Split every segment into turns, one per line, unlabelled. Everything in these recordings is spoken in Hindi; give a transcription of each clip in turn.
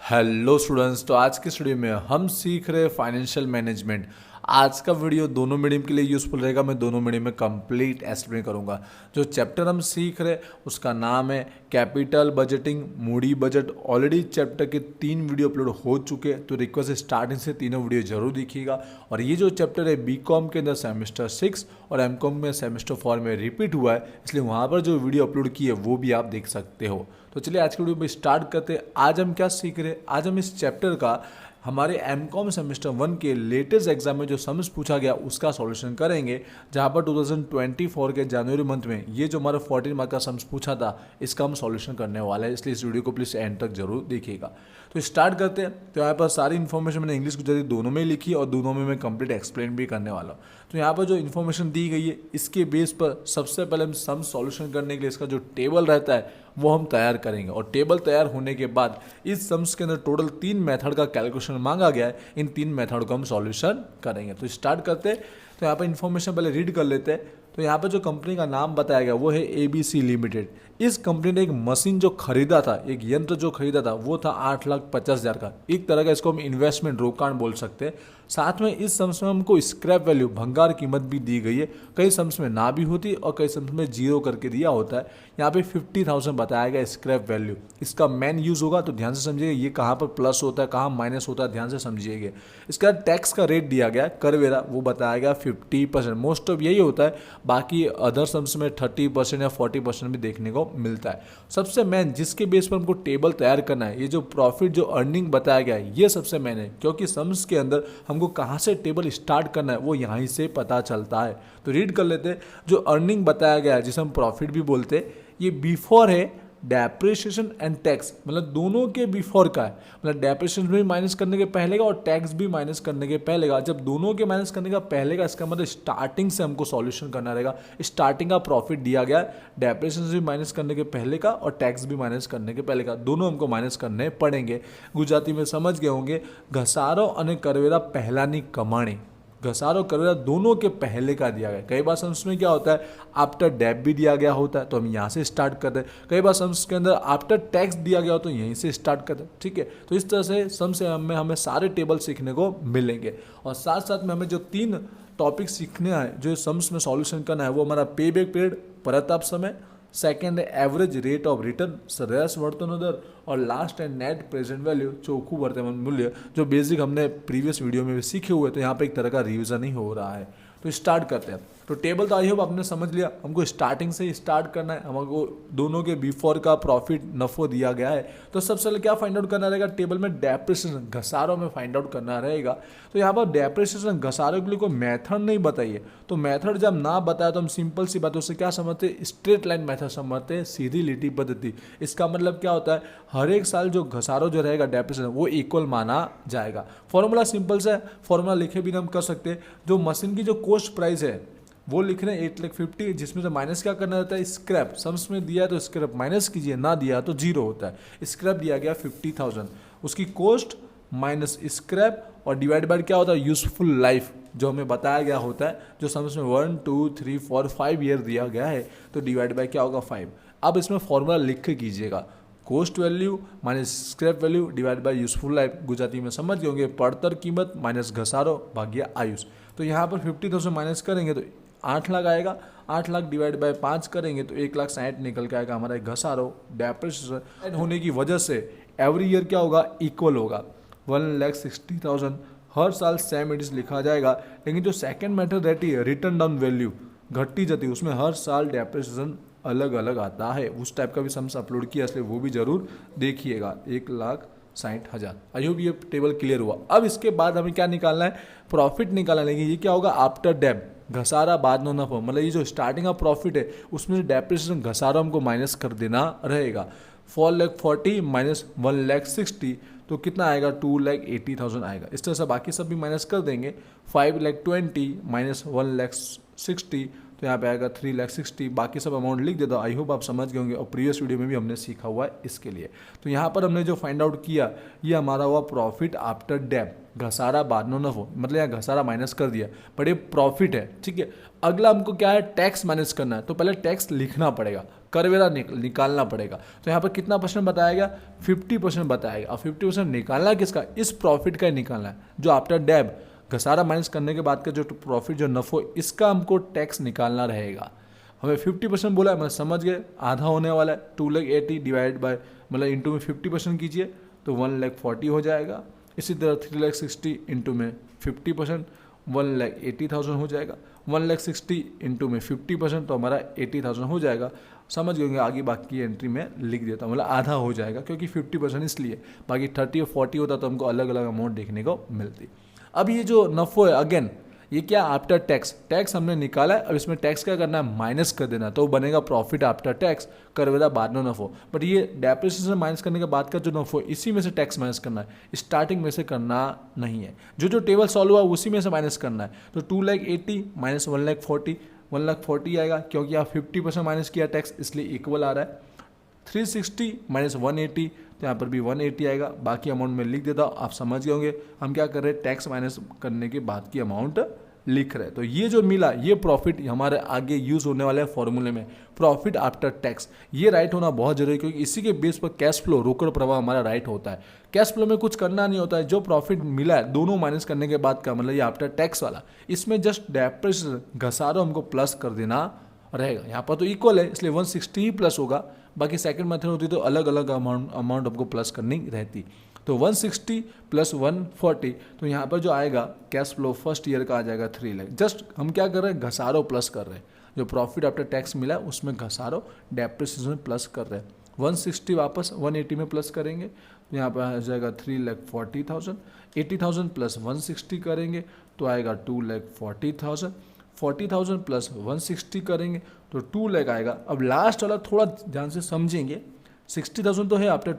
हेलो स्टूडेंट्स, तो आज के स्टूडियो में हम सीख रहे फाइनेंशियल मैनेजमेंट। आज का वीडियो दोनों मीडियम के लिए यूज़फुल रहेगा। मैं दोनों मीडियम में कंप्लीट एक्सप्लेन करूंगा। जो चैप्टर हम सीख रहे उसका नाम है capital budgeting, Moody budget. Already chapter के 3 वीडियो अपलोड हो चुके हैं, तो रिक्वेस्ट स्टार्टिंग से तीनों वीडियो जरूर देखिएगा। और ये जो चैप्टर है बीकॉम के अंदर सेमेस्टर 6 और एमकॉम में सेमेस्टर 4 में रिपीट हुआ है, इसलिए वहाँ पर जो वीडियो अपलोड की है वो भी आप देख सकते हो। तो चलिए आज के वीडियो में स्टार्ट करते हैं। आज हम क्या सीख रहे हैं? आज हम इस चैप्टर का हमारे एमकॉम सेमेस्टर 1 के लेटेस्ट एग्जाम में जो सम्स पूछा गया उसका सॉल्यूशन करेंगे, जहां पर 2024 के जनवरी मंथ में ये जो हमारा 14 मार्क का सम्स पूछा था इसका हम सॉल्यूशन करने वाले हैं। इसलिए इस वीडियो को प्लीज़ एंड तक जरूर देखिएगा। तो स्टार्ट करते हैं। तो यहाँ पर सारी इन्फॉर्मेशन मैंने इंग्लिश गुजराती दोनों में लिखी और दोनों में मैं कंप्लीट एक्सप्लेन भी करने वाला हूँ। तो यहाँ पर जो इन्फॉर्मेशन दी गई है इसके बेस पर सबसे पहले हम सम सॉल्यूशन करने के लिए इसका जो टेबल रहता है वो हम तैयार करेंगे। और टेबल तैयार होने के बाद इस सम्स के अंदर टोटल 3 मेथड का कैलकुलेशन मांगा गया है। इन 3 मेथड को हम सॉल्यूशन करेंगे। तो स्टार्ट करते हैं। तो यहाँ पर इन्फॉर्मेशन पहले रीड कर लेते हैं। तो यहाँ पर जो कंपनी का नाम बताया गया वो है ABC लिमिटेड। इस कंपनी ने एक मशीन जो खरीदा था, एक यंत्र जो खरीदा था वो था 8,50,000 का। एक तरह का इसको हम इन्वेस्टमेंट रोकाण बोल सकते हैं। साथ में इस सम्स में हमको स्क्रैप वैल्यू, भंगार कीमत भी दी गई है। कई सम्स में ना भी होती और कई सम्स में 0 करके दिया होता है। यहाँ पे 50,000 बताया गया स्क्रैप वैल्यू। इसका मेन यूज होगा तो ध्यान से समझिएगा। ये कहाँ पर प्लस होता है, कहाँ माइनस होता है, ध्यान से समझिएगा। इसका टैक्स का रेट दिया गया, करवेरा, वो बताया गया 50%। मोस्ट ऑफ यही होता है। बाकी अदर सम्स में 30% या 40% भी देखने को मिलता है। सबसे मेन जिसके बेस पर हमको टेबल तैयार करना है, ये जो प्रॉफिट जो अर्निंग बताया गया है ये सबसे मेन है, क्योंकि सम्स के अंदर हमको कहाँ से टेबल स्टार्ट करना है वो यहीं से पता चलता है। तो रीड कर लेते हैं। जो अर्निंग बताया गया है जिसे हम प्रॉफिट भी बोलते हैं, ये बिफोर है डेप्रिसिएशन एंड टैक्स, मतलब दोनों के बिफोर का है। मतलब डेप्रिसिएशन भी माइनस करने के पहले का और टैक्स भी माइनस करने के पहले का। जब दोनों के माइनस करने का पहले का, इसका मतलब स्टार्टिंग से हमको सॉल्यूशन करना रहेगा। स्टार्टिंग का प्रॉफिट दिया गया है, डेप्रिसिएशन भी माइनस करने के पहले का और टैक्स भी माइनस करने के पहले का, दोनों हमको माइनस करने पड़ेंगे। गुजराती में समझ गए होंगे, घसारो अने करवेरा पहलानी कमाणी। घसारो करवेरा दोनों के पहले का दिया गया। कई बार सम्स में क्या होता है, आफ्टर डेप भी दिया गया होता है, तो हम यहाँ से स्टार्ट करते हैं। कई बार सम्स के अंदर आफ्टर टैक्स दिया गया हो तो यहीं से स्टार्ट करते हैं। ठीक है, तो इस तरह से सम से हमें सारे टेबल सीखने को मिलेंगे। और साथ साथ में हमें जो 3 टॉपिक सीखने हैं, जो सम्स में सॉल्यूशन करना है, वो हमारा पे बैक पीरियड, परताप समय, सेकेंड है एवरेज रेट ऑफ रिटर्न, सरेराश वर्तमान दर, और लास्ट है नेट प्रेजेंट वैल्यू, चौखू वर्तमान मूल्य, जो बेसिक हमने प्रीवियस वीडियो में भी सीखे हुए। तो यहाँ पे एक तरह का रिवीजन ही हो रहा है। तो स्टार्ट करते हैं। तो टेबल तो आई होप आपने समझ लिया। हमको स्टार्टिंग से ही स्टार्ट करना है। हमको दोनों के बिफोर का प्रॉफिट नफो दिया गया है। तो सबसे पहले क्या फाइंड आउट करना रहेगा, टेबल में डेप्रिसिएशन, घसारों में फाइंड आउट करना रहेगा। तो यहाँ पर डेप्रिसिएशन, घसारों के लिए कोई मेथड नहीं बताइए। तो मेथड जब ना बताया तो हम सिंपल सी बात उससे क्या समझते हैं, स्ट्रेट लाइन मेथड समझते हैं, सीधी लिटी पद्धति। इसका मतलब क्या होता है, हर एक साल जो घसारो जो रहेगा डेप्रिसिएशन वो इक्वल माना जाएगा। फॉर्मूला सिंपल से, फॉर्मूला लिखे भी हम कर सकते हैं। जो मशीन की जो कॉस्ट प्राइस है वो लिख रहे हैं 8,50,000, जिसमें से माइनस क्या करना रहता है, स्क्रैप। सम्स में दिया है तो स्क्रैप माइनस कीजिए, ना दिया तो 0 होता है। स्क्रैप दिया गया 50,000, उसकी कॉस्ट माइनस स्क्रैप और डिवाइड बाय क्या होता है, यूजफुल लाइफ, जो हमें बताया गया होता है। जो सम्स में 1, 2, 3, 4, 5 ईयर दिया गया है, तो डिवाइड बाय क्या होगा, 5। अब इसमें फॉर्मूला लिख के कीजिएगा, cost value minus scrap value divide by useful life. Gujarati में समझ गए होंगे, पड़तर कीमत माइनस घसारो भाग्य आयुष। तो यहाँ पर 50,000 माइनस करेंगे तो 8 लाख आएगा। 8 लाख डिवाइड बाय 5 करेंगे तो 1,60,000 निकल के आएगा हमारा घसारो। डेप्रिसिएशन होने की वजह से एवरी ईयर क्या होगा, इक्वल होगा। 1,60,000 हर साल सेम इट इज लिखा जाएगा। लेकिन जो सेकेंड मेथड रहती है रिटर्न डाउन वैल्यू, घटती जाती है, उसमें हर साल डेप्रिसिएशन अलग अलग आता है। उस टाइप का भी सम्स अपलोड किया, इसलिए वो भी जरूर देखिएगा। 1,60,000। आई होप ये टेबल क्लियर हुआ। अब इसके बाद हमें क्या निकालना है, प्रॉफिट निकालना है। लेकिन ये क्या होगा, आफ्टर डेप, घसारा बाद नो नफा। मतलब ये जो स्टार्टिंग का प्रॉफिट है उसमें डेप्रिसिएशन घसारा हमको माइनस कर देना रहेगा। 4,40,000 माइनस 1,60,000 तो कितना आएगा, 2,80,000 आएगा। इस तरह से बाकी सब भी माइनस कर देंगे। 5,20,000 माइनस 1,60,000 तो यहाँ पे आएगा 3,60,000, बाकी सब अमाउंट लिख देता हूँ। आई होप आप समझ गए होंगे और प्रीवियस वीडियो में भी हमने सीखा हुआ है इसके लिए। तो यहाँ पर हमने जो फाइंड आउट किया ये हमारा हुआ प्रॉफिट आफ्टर डेब्ट, घसारा बाद में नफो, मतलब यहाँ घसारा माइनस कर दिया बट ये प्रॉफिट है, ठीक है। अगला हमको क्या है, टैक्स माइनस करना है, तो पहले टैक्स लिखना पड़ेगा, करवेरा निकालना पड़ेगा। तो यहाँ पर कितना परसेंट बताया गया, 50% बताया गया। और 50% निकालना है किसका, इस प्रॉफिट का ही निकालना है, जो आफ्टर डेब्ट घसारा माइनस करने के बाद का जो प्रॉफिट जो नफो, इसका हमको टैक्स निकालना रहेगा। हमें 50% बोला है, मतलब समझ गए आधा होने वाला है। 2,80,000 डिवाइड बाय मतलब इंटू में 50% कीजिए तो 1,40,000 हो जाएगा। इसी तरह 3,60,000 इंटू में 50% 1,80,000 हो जाएगा। 1,60,000 इंटू में 50% तो हमारा 80,000 हो जाएगा। समझ गए, आगे बाकी एंट्री में लिख देता हूँ, मतलब आधा हो जाएगा क्योंकि 50% इसलिए, बाकी 30 और 40 होता तो हमको अलग अलग अमाउंट देखने को मिलती। अब ये जो नफो है अगेन ये क्या, आफ्टर टैक्स, टैक्स हमने निकाला है, अब इसमें टैक्स क्या करना है, माइनस कर देना, तो बनेगा प्रॉफिट आफ्टर टैक्स, करवेरा बाद में नफो। बट ये डेप्रिसिएशन माइनस करने के बाद का जो नफो, इसी में से टैक्स माइनस करना है, स्टार्टिंग में से करना नहीं है। जो टेबल सॉल्व हुआ उसी में से माइनस करना है। तो 2,80,000 माइनस 1,40,000, 1,40,000 आएगा क्योंकि आप 50% माइनस किया टैक्स, इसलिए इक्वल आ रहा है। 360 माइनस 180, तो यहाँ पर भी 180 आएगा। बाकी अमाउंट में लिख देता हूँ, आप समझ गए होंगे हम क्या कर रहे हैं, टैक्स माइनस करने के बाद की अमाउंट लिख रहे हैं। तो ये जो मिला ये प्रॉफिट हमारे आगे यूज होने वाले फॉर्मूले में, प्रॉफिट आफ्टर टैक्स, ये राइट होना बहुत जरूरी है क्योंकि इसी के बेस पर कैश फ्लो, रोकड़ प्रवाह हमारा राइट होता है। कैश फ्लो में कुछ करना नहीं होता है, जो प्रॉफिट मिला है दोनों माइनस करने के बाद का, मतलब ये आफ्टर टैक्स वाला, इसमें जस्ट डेप्रिसिएशन घसारो हमको प्लस कर देना रहेगा। यहाँ पर तो इक्वल है इसलिए 160 ही प्लस होगा, बाकी सेकंड मेथड होती तो अलग अलग अमाउंट हमको प्लस करनी रहती। तो 160 प्लस 140, तो यहाँ पर जो आएगा कैश फ्लो फर्स्ट ईयर का आ जाएगा 3 लाख। जस्ट हम क्या कर रहे हैं, घसारो प्लस कर रहे हैं, जो प्रॉफिट आफ्टर टैक्स मिला है उसमें घसारो डेप्रिसिएशन प्लस कर रहे हैं। 160 वापस 180 में प्लस करेंगे तो यहाँ पर आ जाएगा 3,40,000, 80,000 प्लस 160 करेंगे तो आएगा 2,40,000, 40,000 प्लस 160 करेंगे तो 2 लाख आएगा। अब लास्ट वाला थोड़ा ध्यान से समझेंगे, 60,000 तो है आफ्टर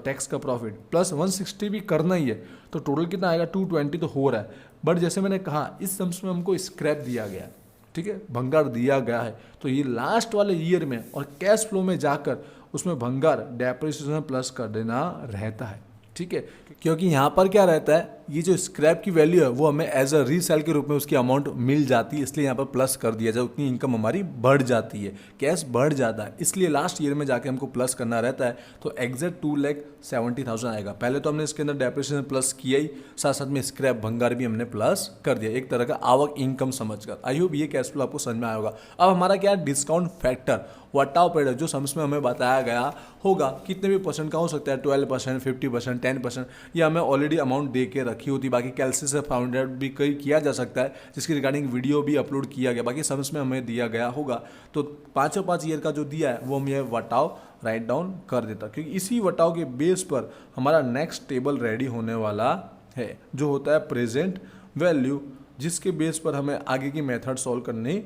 टैक्स का प्रॉफिट, प्लस 160 भी करना ही है, तो टोटल कितना आएगा 220 तो हो रहा है। बट जैसे मैंने कहा इस सम्स में हमको स्क्रैप दिया गया है, ठीक है, भंगार दिया गया है, तो ये लास्ट वाले ईयर में और कैश फ्लो में जाकर उसमें भंगार डेप्रिसिएशन प्लस कर देना रहता है, ठीक है। क्योंकि यहाँ पर क्या रहता है, ये जो स्क्रैप की वैल्यू है वो हमें एज अ रीसेल के रूप में उसकी अमाउंट मिल जाती है, इसलिए यहाँ पर प्लस कर दिया जाए, उतनी इनकम हमारी बढ़ जाती है, कैश बढ़ जाता है, इसलिए लास्ट ईयर में जाके हमको प्लस करना रहता है। तो एग्जैक्ट 2,70,000 आएगा। पहले तो हमने इसके अंदर डेप्रिसिएशन प्लस किया ही, साथ साथ में स्क्रैप भंगार भी हमने प्लस कर दिया, एक तरह का आवक इनकम समझकर। आई होप ये कैश फ्लो आपको समझ में आया होगा। अब हमारा क्या है, डिस्काउंट फैक्टर, वटाव पेड जो सम्स में हमें बताया गया होगा, कितने भी परसेंट का हो सकता है, 12%, 50%, 10%, ये हमें ऑलरेडी अमाउंट दे के रखी होती। बाकी कैलसी से फाउंड आउट भी कई किया जा सकता है, जिसकी रिगार्डिंग वीडियो भी अपलोड किया गया, बाकी सम्स में हमें दिया गया होगा। तो 5 ईयर का जो दिया है वो हम ये वटाव राइट डाउन कर देता, क्योंकि इसी वटाव के बेस पर हमारा नेक्स्ट टेबल रेडी होने वाला है, जो होता है प्रेजेंट वैल्यू, जिसके बेस पर हमें आगे की मेथड सॉल्व करनी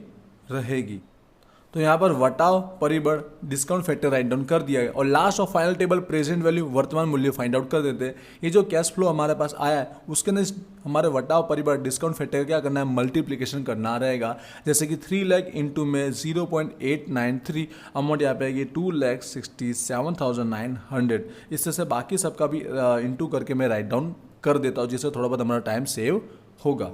रहेगी। तो यहाँ पर वटाव परिबळ डिस्काउंट फैक्टर राइट डाउन कर दिया गया और लास्ट और फाइनल टेबल प्रेजेंट वैल्यू वर्तमान मूल्य फाइंड आउट कर देते हैं। ये जो कैश फ्लो हमारे पास आया है उसके अंदर हमारे वटाव परिबळ डिस्काउंट फैक्टर क्या करना है, मल्टीप्लिकेशन करना रहेगा। जैसे कि 3 लाख इंटू में 0.893 अमाउंट यहाँ पे आएगी 2,67,900। इस तरह से बाकी सबका भी इंटू करके मैं राइट डाउन कर देता हूँ, जिससे थोड़ा बहुत हमारा टाइम सेव होगा।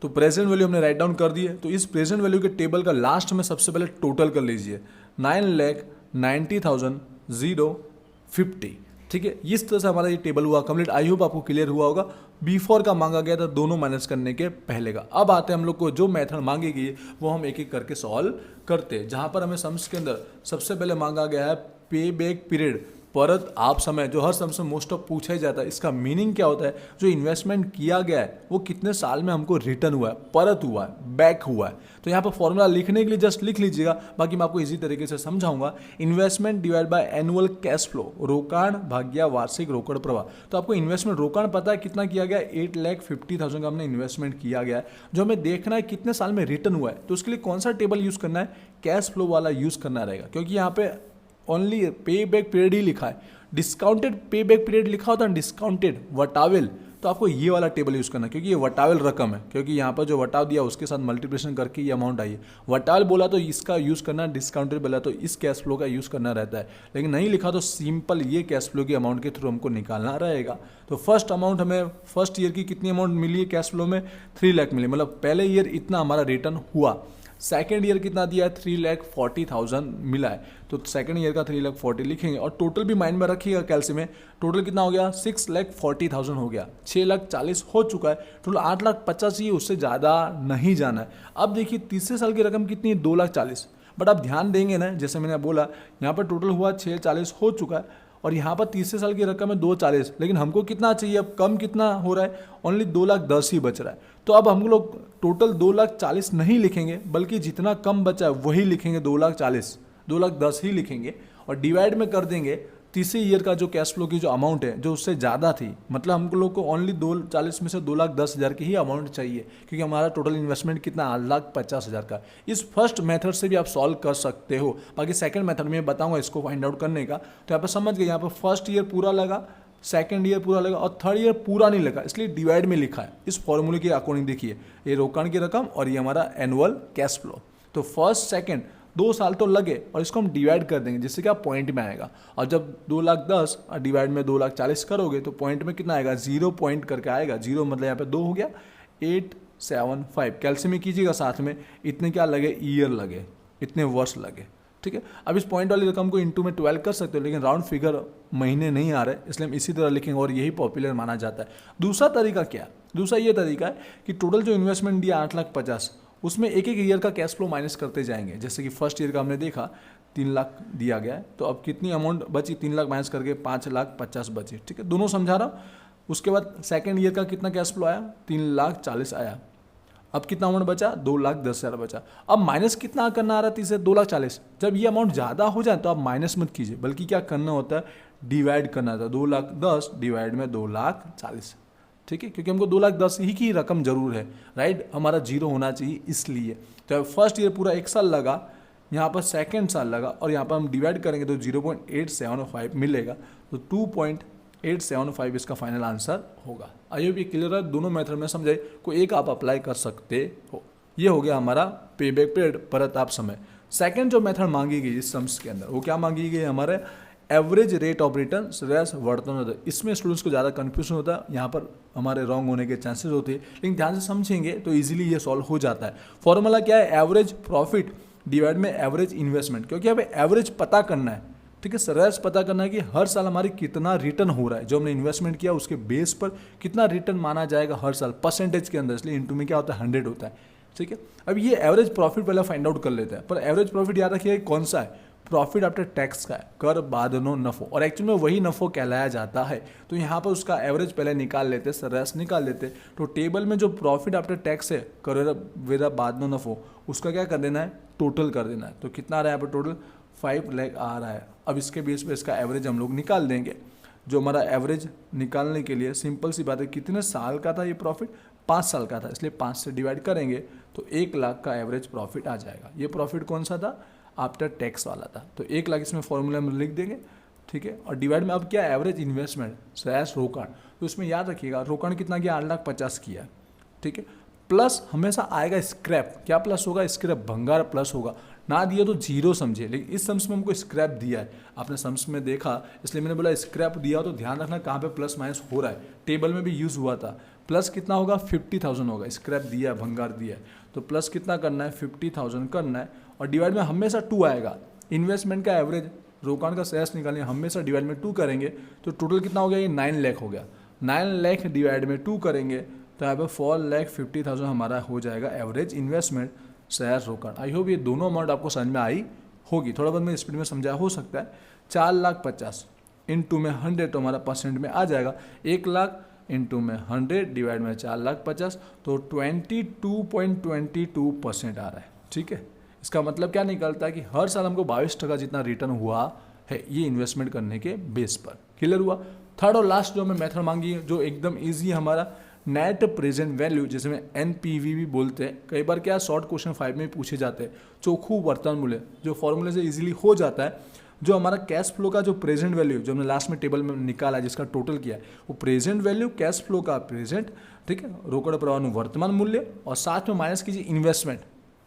तो प्रेजेंट वैल्यू हमने राइट डाउन कर दी है। तो इस प्रेजेंट वैल्यू के टेबल का लास्ट में सबसे पहले टोटल कर लीजिए, 9,90,050, ठीक है। इस तरह से हमारा ये टेबल हुआ कंप्लीट। आई होप आपको क्लियर हुआ होगा। बिफोर का मांगा गया था, दोनों माइनस करने के पहले का। अब आते हैं हम लोग को जो मेथड मांगी गई वो हम एक एक करके सॉल्व करते हैं। जहाँ पर हमें सम्स के अंदर सबसे पहले मांगा गया है पे बैक पीरियड, परत आप समय, जो हर सम्स में मोस्ट ऑफ पूछा ही जाता है। इसका मीनिंग क्या होता है, जो इन्वेस्टमेंट किया गया है वो कितने साल में हमको रिटर्न हुआ है, परत हुआ है, बैक हुआ है। तो यहाँ पर फॉर्मूला लिखने के लिए जस्ट लिख लीजिएगा, बाकी मैं आपको इजी तरीके से समझाऊंगा। Investment divide by annual cash flow, रोकाण भाग्या वार्षिक रोकड़ प्रवाह। तो आपको इन्वेस्टमेंट रोकाण पता है कितना किया गया, 8,50,000 का हमने इन्वेस्टमेंट किया गया है। जो हमें देखना है कितने साल में रिटर्न हुआ है, तो उसके लिए कौन सा टेबल यूज करना है, कैश फ्लो वाला यूज करना रहेगा, क्योंकि यहाँ पे ओनली पे बैक पीरियड ही लिखा है। डिस्काउंटेड पे बैक पीरियड लिखा होता है, डिस्काउंटेड वटावेल तो आपको ये वाला टेबल यूज़ करना है, क्योंकि ये वटावल रकम है, क्योंकि यहाँ पर जो वटाव दिया उसके साथ मल्टीप्लिकेशन करके ये अमाउंट आई है। वटावल बोला तो इसका यूज़ करना, डिस्काउंटेड बोला तो इस कैश फ्लो का यूज़ करना रहता है, लेकिन नहीं लिखा तो सिंपल ये कैश फ्लो की अमाउंट के थ्रू हमको निकालना रहेगा। तो फर्स्ट अमाउंट हमें फर्स्ट ईयर की कितनी अमाउंट मिली है कैश फ्लो में, 3 लाख मिली, मतलब पहले ईयर इतना हमारा रिटर्न हुआ। सेकेंड ईयर कितना दिया है, 3,40,000 मिला है, तो सेकेंड ईयर का 3,40,000 लिखेंगे और टोटल भी माइंड में रखिएगा कैलसी में। टोटल कितना हो गया, 6,40,000 हो गया, 6,40,000 हो चुका है, टोटल 8,50,000 ही, उससे ज़्यादा नहीं जाना है। अब देखिए तीसरे साल की रकम कितनी है, 2,40,000, बट आप ध्यान देंगे ना, जैसे मैंने बोला यहाँ पर टोटल हुआ 6,40,000 हो चुका है और यहाँ पर तीसरे साल की रकम है 2,40,000, लेकिन हमको कितना चाहिए, अब कम कितना हो रहा है, ओनली 2,10,000 ही बच रहा है। तो अब हम लोग टोटल 2,40,000 नहीं लिखेंगे, बल्कि जितना कम बचा है वही लिखेंगे, 2,40,000, 2,10,000 ही लिखेंगे और डिवाइड में कर देंगे तीसरे ईयर का जो कैश फ्लो की जो अमाउंट है जो उससे ज़्यादा थी, मतलब हम लोग को ओनली 2,40,000 में से 2,10,000 की ही अमाउंट चाहिए, क्योंकि हमारा टोटल इन्वेस्टमेंट कितना, 8,50,000 का। इस फर्स्ट मेथड से भी आप सॉल्व कर सकते हो, बाकी सेकंड मेथड में बताऊंगा इसको फाइंड आउट करने का। तो यहाँ पर समझ गए, यहाँ पर फर्स्ट ईयर पूरा लगा, सेकंड ईयर पूरा लगा और थर्ड ईयर पूरा नहीं लगा, इसलिए डिवाइड में लिखा है। इस फॉर्मूले के अकॉर्डिंग देखिए, ये रोकड़ की रकम और ये हमारा एनुअल कैश फ्लो। तो फर्स्ट सेकंड 2 साल तो लगे और इसको हम डिवाइड कर देंगे, जिससे क्या पॉइंट में आएगा। और जब 2,10,000 डिवाइड में 2,40,000 करोगे तो पॉइंट में कितना आएगा, 0 पॉइंट करके आएगा। 0 मतलब यहाँ पे 2 हो गया, 875 कैल्सी में कीजिएगा, साथ में इतने क्या लगे, ईयर लगे, इतने वर्ष लगे, ठीक है। अब इस पॉइंट वाली रकम को इंटू में 12 कर सकते हो, लेकिन राउंड फिगर महीने नहीं आ रहे, इसलिए हम इसी तरह लिखेंगे और यही पॉपुलर माना जाता है। दूसरा तरीका क्या, दूसरा ये तरीका है कि टोटल जो इन्वेस्टमेंट दिया 8,50,000, उसमें एक एक ईयर का कैश फ्लो माइनस करते जाएंगे। जैसे कि फर्स्ट ईयर का हमने देखा 3 लाख दिया गया है, तो अब कितनी अमाउंट बची, 3 लाख माइनस करके 5,50,000 बची, ठीक है, दोनों समझा रहा हूँ। उसके बाद सेकेंड ईयर का कितना कैश फ्लो आया, 3,40,000 आया। अब कितना अमाउंट बचा, 2,10,000 बचा। अब माइनस कितना करना आ रहा है तीसरे, 2,40,000। जब ये अमाउंट ज़्यादा हो जाए तो आप माइनस मत कीजिए, बल्कि क्या करना होता है, डिवाइड करना था, 2,10,000 डिवाइड में 2,40,000, ठीक है, क्योंकि हमको 2,10,000 ही की रकम जरूर है, राइट, हमारा 0 होना चाहिए इसलिए। तो फर्स्ट ईयर पूरा 1 साल लगा, यहाँ पर सेकेंड साल लगा और यहाँ पर हम डिवाइड करेंगे तो 0.875 मिलेगा, तो 2.875 इसका फाइनल आंसर होगा। आई होप ये क्लियर है, दोनों मेथड में समझे, कोई एक आप अप्लाई कर सकते हो। ये हो गया हमारा पे बैक पीरियड, परताप समय। सेकंड जो मेथड मांगी गई इस सम्स के अंदर, वो क्या मांगी गई, हमारे average rate of return slash वर्तमान दर। इसमें स्टूडेंट्स को ज़्यादा कन्फ्यूजन होता है, यहाँ पर हमारे रॉन्ग होने के चांसेस होते हैं, लेकिन ध्यान से समझेंगे तो इजीली ये सॉल्व हो जाता है। फॉर्मूला क्या है, एवरेज प्रॉफिट डिवाइड में एवरेज इन्वेस्टमेंट, क्योंकि यहाँ पे एवरेज पता करना है, ठीक है, सरेस पता करना है कि हर साल हमारी कितना रिटर्न हो रहा है, जो हमने इन्वेस्टमेंट किया उसके बेस पर कितना रिटर्न माना जाएगा हर साल परसेंटेज के अंदर, इसलिए इंटू में क्या होता है, 100 होता है, ठीक है। अब ये एवरेज प्रॉफिट पहले फाइंड आउट कर लेते हैं, पर एवरेज प्रॉफिट याद रखिए कौन सा है, प्रॉफिट आफ्टर टैक्स का है, कर बाद नो नफो, और एक्चुअली में वही नफो कहलाया जाता है। तो यहाँ पर उसका एवरेज पहले निकाल लेते, सरेस निकाल लेते, तो टेबल में जो प्रॉफिट आफ्टर टैक्स है, कर वेरा बाद नो नफो, उसका क्या कर देना है, टोटल कर देना है। तो कितना आ रहा है यहाँ पर टोटल, 5 लाख आ रहा है। अब इसके बेस पे इसका एवरेज हम लोग निकाल देंगे। जो हमारा एवरेज निकालने के लिए सिंपल सी बात है, कितने साल का था ये प्रॉफिट, 5 साल का था, इसलिए 5 से डिवाइड करेंगे तो 1 लाख का एवरेज प्रॉफिट आ जाएगा। ये प्रॉफिट कौन सा था, आफ्टर टैक्स वाला था, तो 1 लाख इसमें फॉर्मूला में लिख देंगे, ठीक है। और डिवाइड में अब क्या, एवरेज इन्वेस्टमेंट स्लैश रोकड़, तो इसमें याद रखिएगा रोकड़ कितना किया, 8,50,000 किया, ठीक है। प्लस हमेशा आएगा स्क्रैप, क्या प्लस होगा, स्क्रैप भंगार प्लस होगा, ना दिया तो 0 समझे, लेकिन इस सम्स में हमको स्क्रैप दिया है, आपने सम्स में देखा इसलिए मैंने बोला स्क्रैप दिया, तो ध्यान रखना कहाँ पे प्लस माइनस हो रहा है, टेबल में भी यूज़ हुआ था। प्लस कितना होगा, 50,000 होगा, स्क्रैप दिया है, भंगार दिया है, तो प्लस कितना करना है, 50,000 करना है, और डिवाइड में हमेशा 2 आएगा। इन्वेस्टमेंट का एवरेज रोकान का शेयर्स निकालने हमेशा डिवाइड में 2 करेंगे, तो टोटल कितना हो गया, ये 9 लाख हो गया। 9 लाख डिवाइड में 2 करेंगे तो यहाँ पे 4,50,000 हमारा हो जाएगा एवरेज इन्वेस्टमेंट शेयर रोकड़। आई होप ये दोनों अमाउंट आपको समझ में आई होगी, थोड़ा बहुत मैं स्पीड में समझाया हो सकता है। 4,50,000 इंटू में 100 तो हमारा परसेंट में आ जाएगा, 1 लाख इंटू में 100 डिवाइड में 4,50,000, तो 22.22% आ रहा है, ठीक है। इसका मतलब क्या निकलता है कि हर साल हमको 22% जितना रिटर्न हुआ है ये इन्वेस्टमेंट करने के बेस पर। क्लियर हुआ। थर्ड और लास्ट जो हमें मेथड मांगी है, जो एकदम ईजी हमारा नेट प्रेजेंट वैल्यू, जिसमें NPV भी बोलते हैं, कई बार क्या शॉर्ट क्वेश्चन 5 में पूछे जाते हैं, चोखू वर्तमान मूल्य, जो फॉर्मूले से इजीली हो जाता है। जो हमारा कैश फ्लो का जो प्रेजेंट वैल्यू जो हमने लास्ट में टेबल में निकाला जिसका टोटल किया है वो प्रेजेंट वैल्यू कैश फ्लो का प्रेजेंट, ठीक है, रोकड़ प्रवाह वर्तमान मूल्य और साथ में माइनस कीजिए इन्वेस्टमेंट,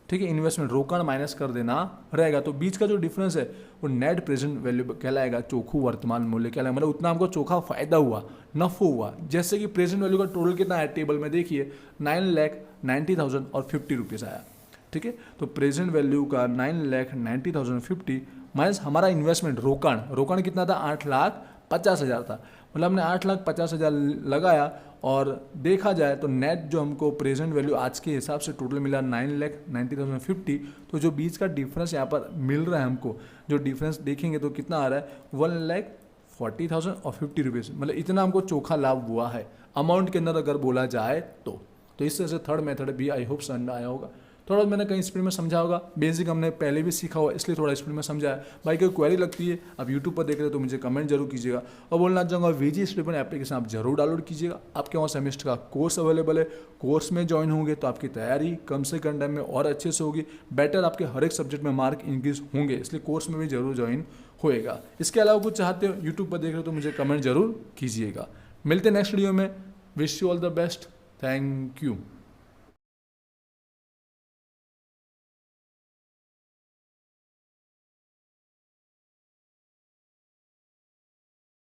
ठीक है, इन्वेस्टमेंट रोकड़ माइनस कर देना रहेगा। तो बीच का जो डिफरेंस है वो नेट प्रेजेंट वैल्यू कहलाएगा, चोखू वर्तमान मूल्य कहलाएगा, मतलब उतना हमको चोखा फायदा हुआ, नफो हुआ। जैसे कि प्रेजेंट वैल्यू का टोटल कितना है टेबल में देखिए 9,90,000 और 50 रुपीज़ आया, ठीक है। तो प्रेजेंट वैल्यू का 9,90,050 माइनस हमारा इन्वेस्टमेंट रोकड़ कितना था 8,50,000 था, मतलब हमने 8,50,000 लगाया और देखा जाए तो नेट जो हमको प्रेजेंट वैल्यू आज के हिसाब से टोटल मिला 9,90,050। तो जो बीच का डिफरेंस यहाँ पर मिल रहा है हमको, जो डिफरेंस देखेंगे तो कितना आ रहा है 1,40,000 और 50 रुपीज़, मतलब इतना हमको चोखा लाभ हुआ है अमाउंट के अंदर अगर बोला जाए तो इस तरह से थर्ड मेथड भी आई होप समझ आया होगा। थोड़ा मैंने कहीं स्पीड में समझा होगा, बेसिक हमने पहले भी सीखा हुआ इसलिए थोड़ा स्पीड में समझाया। भाई कोई क्वेरी लगती है आप यूट्यूब पर देख रहे हो तो मुझे कमेंट जरूर कीजिएगा। और बोलना चाहूँगा वीजी स्टूडेंट एप्लीकेशन आप जरूर डाउनलोड कीजिएगा, आपके वहाँ सेमेस्टर का कोर्स अवेलेबल है, कोर्स में ज्वाइन होंगे तो आपकी तैयारी कम से कम टाइम में और अच्छे से होगी, बेटर आपके हर एक सब्जेक्ट में मार्क इंक्रीज होंगे, इसलिए कोर्स में भी जरूर ज्वाइन होएगा। इसके अलावा कुछ चाहते हो यूट्यूब पर देख रहे हो तो मुझे कमेंट जरूर कीजिएगा। मिलते हैं नेक्स्ट वीडियो में, wish you all the best, thank you.